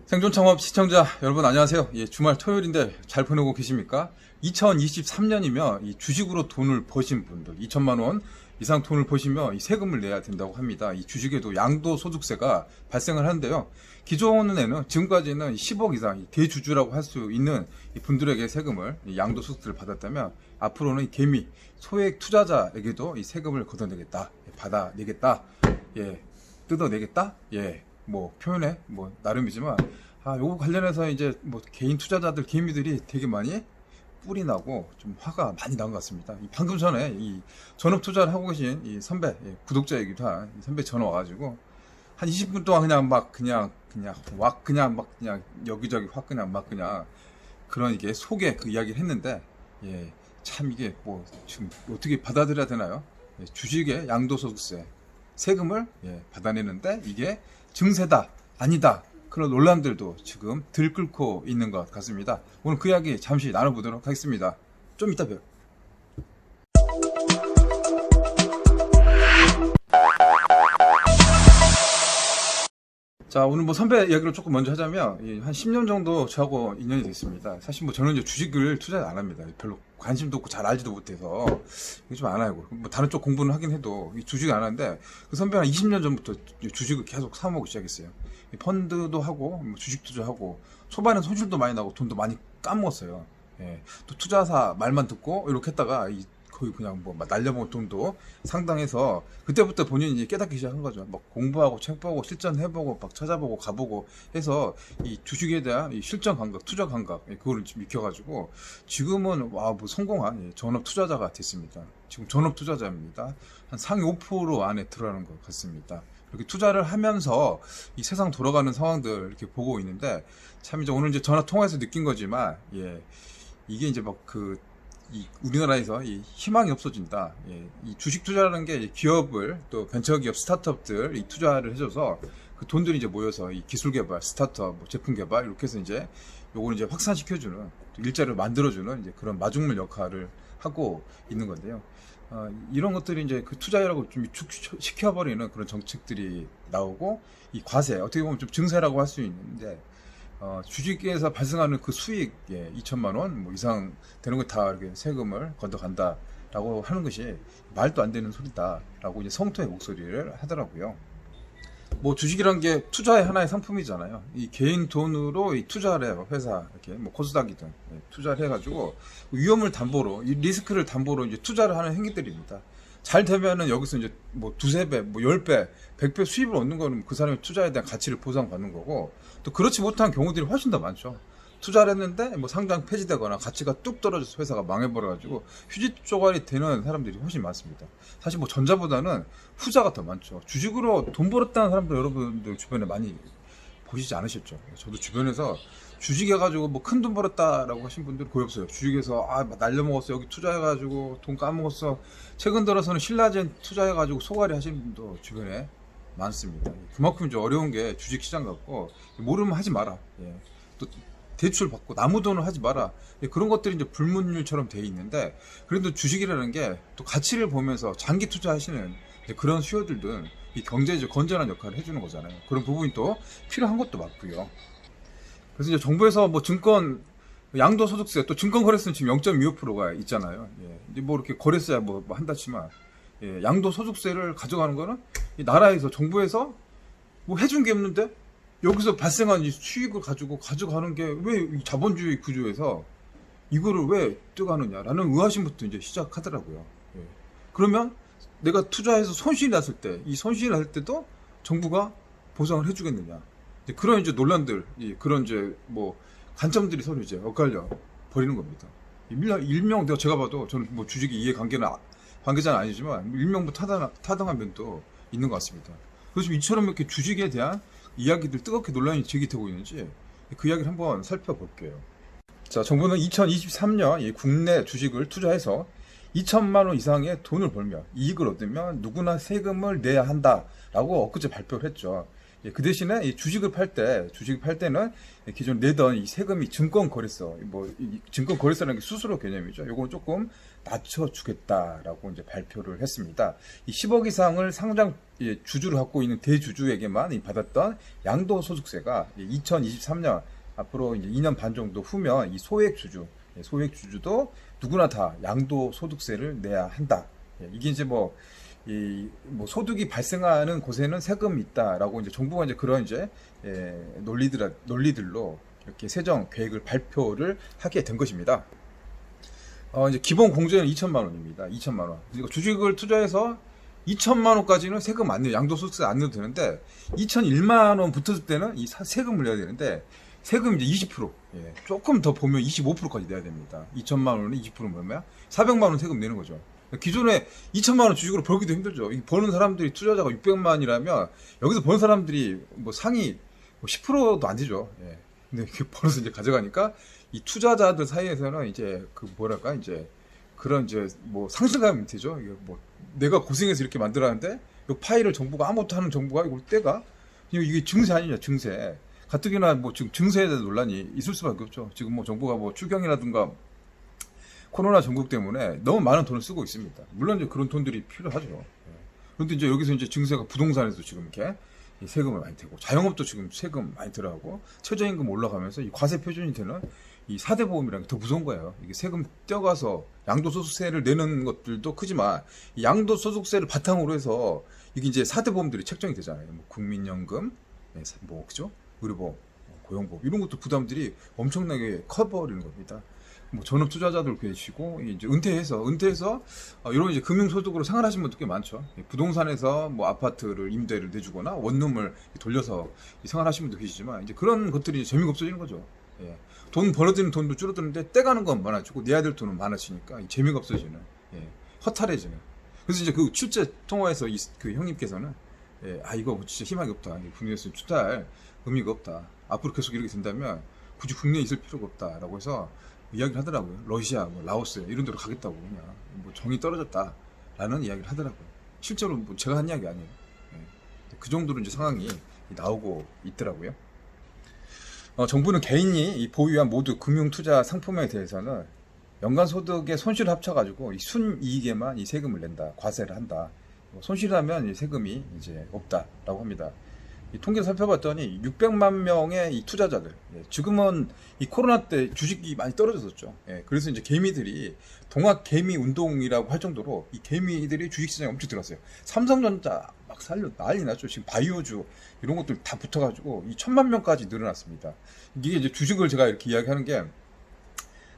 생존 창업 시청자 여러분 안녕하세요. 예, 주말 토요일인데 잘 보내고 계십니까? 2023년이면 이 주식으로 돈을 버신 분들 2천만 원 이상 돈을 버시면 이 세금을 내야 된다고 합니다. 이 주식에도 양도소득세가 발생을 하는데요. 기존에는 지금까지는 10억 이상 대주주라고 할 수 있는 이 분들에게 세금을 양도소득세를 받았다면 앞으로는 이 개미 소액 투자자에게도 이 세금을 걷어내겠다, 받아내겠다, 예, 뜯어내겠다, 예. 뭐 표현에 뭐 나름이지만 요거 관련해서 이제 뭐 개인 투자자들 개미들이 되게 많이 뿔이 나고 좀 화가 많이 난 것 같습니다. 방금 전에 이 전업 투자를 하고 계신 이 선배 구독자이기도 한 선배 전화 와가지고 한 20분 동안 그냥 여기저기 확 그냥 그런 이게 속에 그 이야기를 했는데 참 이게 뭐 지금 어떻게 받아들여야 되나요? 주식의 양도소득세 세금을 받아내는데 이게 증세다 아니다 그런 논란들도 지금 들끓고 있는 것 같습니다. 오늘 그 이야기 잠시 나눠보도록 하겠습니다. 좀 이따 봬요. 자, 오늘 뭐 선배 이야기를 조금 먼저 하자면 한 10년 정도 저하고 인연이 됐습니다. 사실 뭐 저는 이제 주식을 투자 안 합니다. 별로 관심도 없고 잘 알지도 못해서 이게 좀 안 하고 뭐 다른 쪽 공부는 하긴 해도 이 주식 안 하는데 그 선배가 한 20년 전부터 주식을 계속 사모으기 시작했어요. 펀드도 하고 뭐 주식 투자하고 초반에 손실도 많이 나고 돈도 많이 까먹었어요. 또 투자사 말만 듣고 이렇게 했다가 거의 그냥 뭐 날려먹은 돈도 상당해서 그때부터 본인이 이제 깨닫기 시작한 거죠. 막 공부하고 책 보고 실전해보고 막 찾아보고 가보고 해서 이 주식에 대한 이 실전 감각, 투자 감각 그거를 좀 익혀가지고 지금은 뭐 성공한 전업 투자자가 됐습니다. 지금 전업 투자자입니다. 한 상위 5% 안에 들어가는 것 같습니다. 이렇게 투자를 하면서 이 세상 돌아가는 상황들 이렇게 보고 있는데 참 이제 오늘 이제 전화 통화해서 느낀 거지만 이게 이제 우리나라에서 이 희망이 없어진다. 이 주식 투자라는 게 기업을 또 벤처기업 스타트업들 이 투자를 해줘서 그 돈들이 이제 모여서 이 기술 개발, 스타트업, 뭐 제품 개발 이렇게 해서 이제 요거를 이제 확산시켜주는 일자리를 만들어주는 이제 그런 마중물 역할을 하고 있는 건데요. 이런 것들이 이제 그 투자율하고 좀 위축시켜버리는 그런 정책들이 나오고 이 과세 어떻게 보면 좀 증세라고 할 수 있는데. 주식에서 발생하는 그 수익 2천만 원 뭐 이상 되는 거 다 이렇게 세금을 걷어간다라고 하는 것이 말도 안 되는 소리다라고 이제 성토의 목소리를 하더라고요. 뭐 주식이란 게 투자의 하나의 상품이잖아요. 이 개인 돈으로 이 투자를 해요. 회사 이렇게 뭐 코스닥이든 투자를 해가지고 위험을 담보로 이 리스크를 담보로 이제 투자를 하는 행위들입니다. 잘 되면은 여기서 이제 뭐 두세 배, 뭐 10배, 100배 수입을 얻는 거는 그 사람의 투자에 대한 가치를 보상받는 거고 또 그렇지 못한 경우들이 훨씬 더 많죠. 투자를 했는데 뭐 상장 폐지되거나 가치가 뚝 떨어져서 회사가 망해버려가지고 휴지 쪼가리 되는 사람들이 훨씬 많습니다. 사실 뭐 전자보다는 후자가 더 많죠. 주식으로 돈 벌었다는 사람들 여러분들 주변에 많이 보시지 않으셨죠? 저도 주변에서 주식해가지고 뭐 큰 돈 벌었다라고 하신 분들 거의 없어요. 주식에서 날려먹었어 여기 투자해가지고 돈 까먹었어. 최근 들어서는 신라젠 투자해가지고 소가리 하시는 분도 주변에 많습니다. 그만큼 좀 어려운 게 주식 시장 같고 모르면 하지 마라. 또 대출 받고 나무 돈을 하지 마라. 그런 것들이 이제 불문율처럼 돼 있는데 그래도 주식이라는 게 또 가치를 보면서 장기 투자하시는 그런 수요들은 이 경제적 건전한 역할을 해주는 거잖아요. 그런 부분이 또 필요한 것도 맞고요. 그래서 이제 정부에서 뭐 증권 양도소득세 또 증권거래세는 지금 0.25%가 있잖아요. 이제 뭐 이렇게 거래세야 뭐 한다 치만 양도소득세를 가져가는 거는 이 나라에서 정부에서 뭐 해준 게 없는데 여기서 발생한 이 수익을 가져가는 게 왜 자본주의 구조에서 이거를 왜 떼가느냐라는 의아심부터 이제 시작하더라고요. 그러면 내가 투자해서 손실이 났을 때, 이 손실이 났을 때도 정부가 보상을 해주겠느냐. 그런 이제 논란들, 그런 이제 뭐 관점들이 서로 이제 엇갈려 버리는 겁니다. 일명 제가 봐도 저는 뭐 주식이 관계자는 아니지만 일명부 타당한 면도 있는 것 같습니다. 그래서 이처럼 이렇게 주식에 대한 이야기들 뜨겁게 논란이 제기되고 있는지 그 이야기를 한번 살펴볼게요. 자, 정부는 2023년 국내 주식을 투자해서 2천만 원 이상의 돈을 벌면 이익을 얻으면 누구나 세금을 내야 한다라고 엊그제 발표를 했죠. 그 대신에 이 주식을 팔 때는 기존 내던 이 세금이 증권거래소, 이 증권거래소라는 게 수수료 개념이죠. 요건 조금 낮춰주겠다라고 이제 발표를 했습니다. 이 10억 이상을 상장 주주를 갖고 있는 대주주에게만 받았던 양도소득세가 2023년 앞으로 이제 2년 반 정도 후면 이 소액주주도 누구나 다 양도소득세를 내야 한다. 이게 이제 소득이 발생하는 곳에는 세금이 있다라고 이제 정부가 이제 그런 이제 논리들로 이렇게 세정 계획을 발표를 하게 된 것입니다. 이제 기본 공제는 2천만 원입니다. 2천만 원. 그리고 주식을 투자해서 2천만 원까지는 세금 안 내요. 양도소득세 안 내도 되는데 2,001만 원 붙었을 때는 이 세금을 내야 되는데 세금 이제 20%, 조금 더 보면 25%까지 내야 됩니다. 2천만 원은 20%면 얼마야? 400만 원 세금 내는 거죠. 기존에 2천만 원 주식으로 벌기도 힘들죠. 버는 사람들이 투자자가 600만이라면 여기서 버는 사람들이 상위 10%도 안 되죠. 근데 벌어서 이제 가져가니까 이 투자자들 사이에서는 이제 이제 그런 이제 상실감이 되죠. 이게 내가 고생해서 이렇게 만들었는데 이 파일을 정부가 아무것도 하는 정부가 이걸 떼가? 이게 증세 아니냐, 증세. 가뜩이나 지금 증세에 대한 논란이 있을 수밖에 없죠. 지금 정부가 추경이라든가 코로나 전국 때문에 너무 많은 돈을 쓰고 있습니다. 물론 이제 그런 돈들이 필요하죠. 그런데 이제 여기서 이제 증세가 부동산에서 지금 이렇게 세금을 많이 대고, 자영업도 지금 세금 많이 들어가고, 최저임금 올라가면서 이 과세 표준이 되는 이 4대 보험이라는 게 더 무서운 거예요. 이게 세금 떼어가서 양도소득세를 내는 것들도 크지만, 이 양도소득세를 바탕으로 해서 이게 이제 4대 보험들이 책정이 되잖아요. 국민연금, 그죠? 의료보험, 고용보험, 이런 것도 부담들이 엄청나게 커버리는 겁니다. 전업 투자자들 계시고, 이제 은퇴해서 이런 이제 금융소득으로 생활하시는 분들 꽤 많죠. 부동산에서 아파트를 임대를 내주거나 원룸을 돌려서 생활하시는 분도 계시지만, 이제 그런 것들이 이제 재미가 없어지는 거죠. 돈 벌어지는 돈도 줄어드는데 떼가는 건 많아지고 내야 될 돈은 많아지니까 재미가 없어지는, 허탈해지는. 그래서 이제 그 출제 통화에서 그 형님께서는 이거 진짜 희망이 없다. 국내에서 투자할 의미가 없다. 앞으로 계속 이렇게 된다면 굳이 국내에 있을 필요가 없다라고 해서 이야기를 하더라고요. 러시아, 라오스 이런 데로 가겠다고 그냥 정이 떨어졌다라는 이야기를 하더라고요. 실제로 제가 한 이야기 아니에요. 그 정도로 이제 상황이 나오고 있더라고요. 정부는 개인이 보유한 모두 금융투자 상품에 대해서는 연간 소득의 손실을 합쳐가지고 이 순이익에만 이 세금을 낸다, 과세를 한다. 손실하면 세금이 이제 없다라고 합니다. 이 통계 살펴봤더니 600만 명의 이 투자자들, 지금은 이 코로나 때 주식이 많이 떨어졌었죠. 그래서 이제 개미들이 동학 개미 운동이라고 할 정도로 이 개미들이 주식시장에 엄청 들어갔어요. 삼성전자 막 난리 났죠. 지금 바이오주 이런 것들 다 붙어가지고 이 1,000만 명까지 늘어났습니다. 이게 이제 주식을 제가 이렇게 이야기하는 게,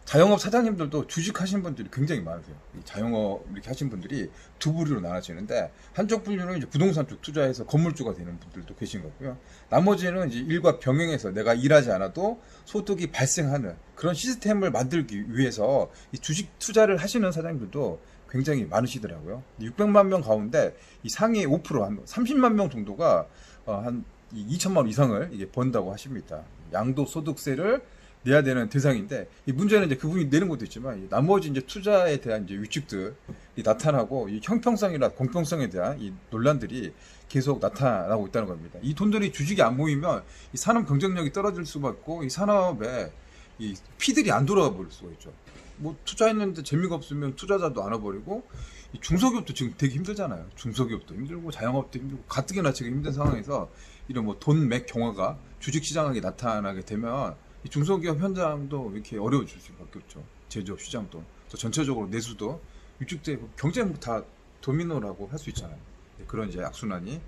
자영업 사장님들도 주식 하시는 분들이 굉장히 많으세요. 자영업 이렇게 하시는 분들이 두 부류로 나눠지는데, 한쪽 분류는 이제 부동산 쪽 투자해서 건물주가 되는 분들도 계신 거고요. 나머지는 이제 일과 병행해서 내가 일하지 않아도 소득이 발생하는 그런 시스템을 만들기 위해서 이 주식 투자를 하시는 사장님들도 굉장히 많으시더라고요. 600만 명 가운데 이 상위 5%, 한 30만 명 정도가 한 2천만 원 이상을 이게 번다고 하십니다. 양도소득세를 내야 되는 대상인데, 이 문제는 이제 그분이 내는 것도 있지만, 나머지 이제 투자에 대한 이제 위축들이 나타나고, 이 형평성이나 공평성에 대한 이 논란들이 계속 나타나고 있다는 겁니다. 이 돈들이 주식이 안 모이면 이 산업 경쟁력이 떨어질 수밖에 없고, 이 산업에 이 피들이 안 돌아가 버릴 수가 있죠. 투자했는데 재미가 없으면 투자자도 안 와버리고, 이 중소기업도 지금 되게 힘들잖아요. 중소기업도 힘들고 자영업도 힘들고 가뜩이나 지금 힘든 상황에서 이런 돈맥 경화가 주식시장에 나타나게 되면 이 중소기업 현장도 이렇게 어려워질 수밖에 없죠. 제조업 시장도, 또 전체적으로 내수도 위축되고, 경쟁 다 도미노라고 할 수 있잖아요. 그런 이제 악순환이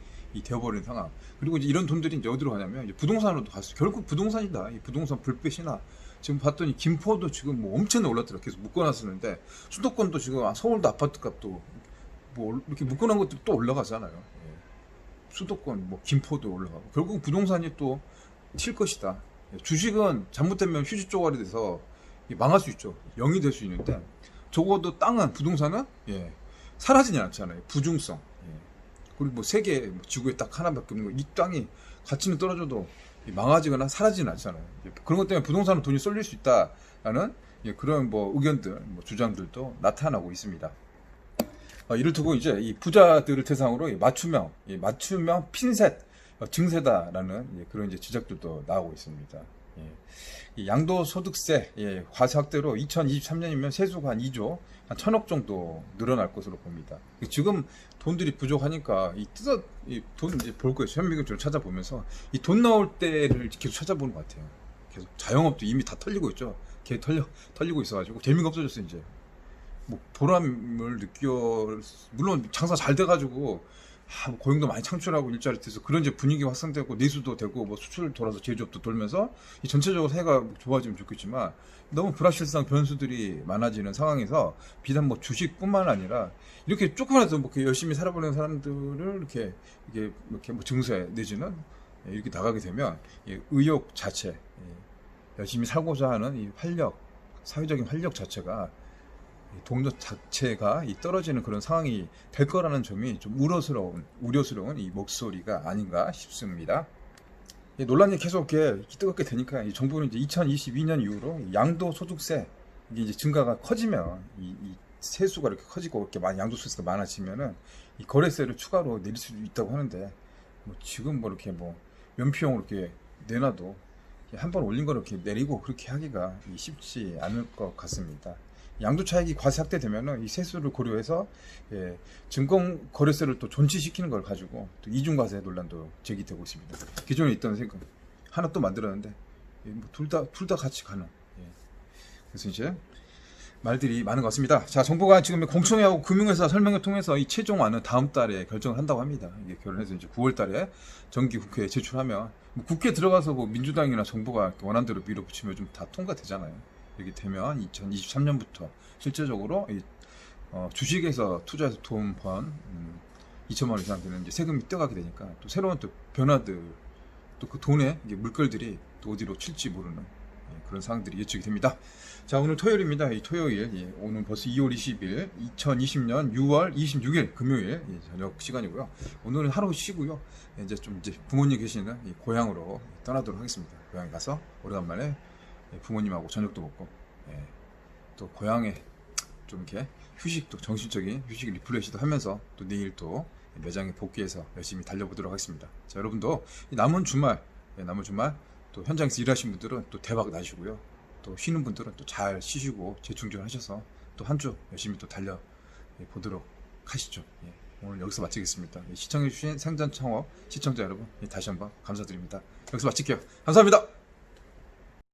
되어버린 상황. 그리고 이제 이런 돈들이 이제 어디로 가냐면 이제 부동산으로도 갔어요. 결국 부동산이다. 이 부동산 불빛이나, 지금 봤더니 김포도 지금 엄청나게 올랐더라. 계속 묶어놨었는데, 수도권도 지금 서울도 아파트 값도 이렇게 묶어놓은 것도 또 올라가잖아요. 수도권, 김포도 올라가고, 결국 부동산이 또 튈 것이다. 주식은 잘못되면 휴지 쪼가리 돼서 망할 수 있죠. 0이 될 수 있는데, 적어도 땅은, 부동산은 사라지지 않잖아요. 부중성. 그리고 세계 지구에 딱 하나밖에 없는 거, 이 땅이 가치는 떨어져도 망하지거나 사라지진 않잖아요. 그런 것 때문에 부동산은 돈이 쏠릴 수 있다라는 그런 의견들, 주장들도 나타나고 있습니다. 이를 두고 이제 이 부자들을 대상으로 맞춤형 핀셋, 증세다라는 그런 이제 지적들도 나오고 있습니다. 이 양도소득세 과세 확대로 2023년이면 세수가 한 2조, 한 1,000억 정도 늘어날 것으로 봅니다. 지금 돈들이 부족하니까 돈 이제 볼 거예요. 현미경을 찾아보면서 이 돈 나올 때를 계속 찾아보는 것 같아요. 계속 자영업도 이미 다 털리고 있죠. 개 털리고 있어가지고 재미가 없어졌어요. 이제 뭐 보람을 느껴, 물론 장사 잘 돼가지고 뭐 고용도 많이 창출하고 일자리 돼서 그런 이제 분위기 확산되고 내수도 되고 뭐 수출 돌아서 제조업도 돌면서 이 전체적으로 사회가 좋아지면 좋겠지만 너무 불확실성 변수들이 많아지는 상황에서 비단 뭐 주식뿐만 아니라 이렇게 조금이라도 뭐 이렇게 열심히 살아보는 사람들을 이렇게 뭐 증세 내지는 이렇게 나가게 되면 이 의욕 자체, 열심히 살고자 하는 이 활력, 사회적인 활력 자체가 동료 자체가 떨어지는 그런 상황이 될 거라는 점이 좀 우려스러운 이 목소리가 아닌가 싶습니다. 논란이 계속 이렇게 뜨겁게 되니까 이 정부는 이제 2022년 이후로 양도소득세 이게 이제 증가가 커지면 이 세수가 이렇게 커지고 이렇게 많이 양도소득세가 많아지면은 이 거래세를 추가로 내릴 수도 있다고 하는데 뭐 지금 뭐 이렇게 뭐 면피용으로 이렇게 내놔도 한 번 올린 거를 이렇게 내리고 그렇게 하기가 쉽지 않을 것 같습니다. 양도 차익이 과세 확대되면은 이 세수를 고려해서 증권 거래세를 또 존치시키는 걸 가지고 또 이중 과세 논란도 제기되고 있습니다. 기존에 있던 세금 하나 또 만들었는데 뭐 둘 다 같이 가는. 그래서 이제 말들이 많은 것 같습니다. 자, 정부가 지금 공청회하고 금융회사 설명회 통해서 이 최종안은 다음 달에 결정을 한다고 합니다. 이게 결혼해서 이제 9월 달에 정기 국회에 제출하면 뭐 국회 들어가서 뭐 민주당이나 정부가 원하는 대로 밀어붙이면 좀 다 통과되잖아요. 이렇게 되면 2023년부터 실제적으로 주식에서 투자해서 돈 번 2천만 원 이상 되는 이제 세금이 떼어가게 되니까 또 새로운 또 변화들, 또 그 돈의 물결들이 또 어디로 튈지 모르는 그런 상황들이 예측이 됩니다. 자, 오늘 토요일입니다. 이 토요일, 오늘 벌써 2월 20일, 2020년 6월 26일 금요일 저녁 시간이고요. 오늘은 하루 쉬고요. 이제 부모님 계시는 이 고향으로 떠나도록 하겠습니다. 고향에 가서 오래간만에 부모님하고 저녁도 먹고 또 고향에 좀 이렇게 휴식도, 정신적인 휴식 리프레시도 하면서 또 내일 또 매장에 복귀해서 열심히 달려보도록 하겠습니다. 자, 여러분도 이 남은 주말 또 현장에서 일하시는 분들은 또 대박 나시고요. 또 쉬는 분들은 또 잘 쉬시고 재충전하셔서 또 한 주 열심히 또 달려 보도록 하시죠. 오늘 여기서 마치겠습니다. 시청해주신 생전창업 시청자 여러분 다시 한번 감사드립니다. 여기서 마칠게요. 감사합니다.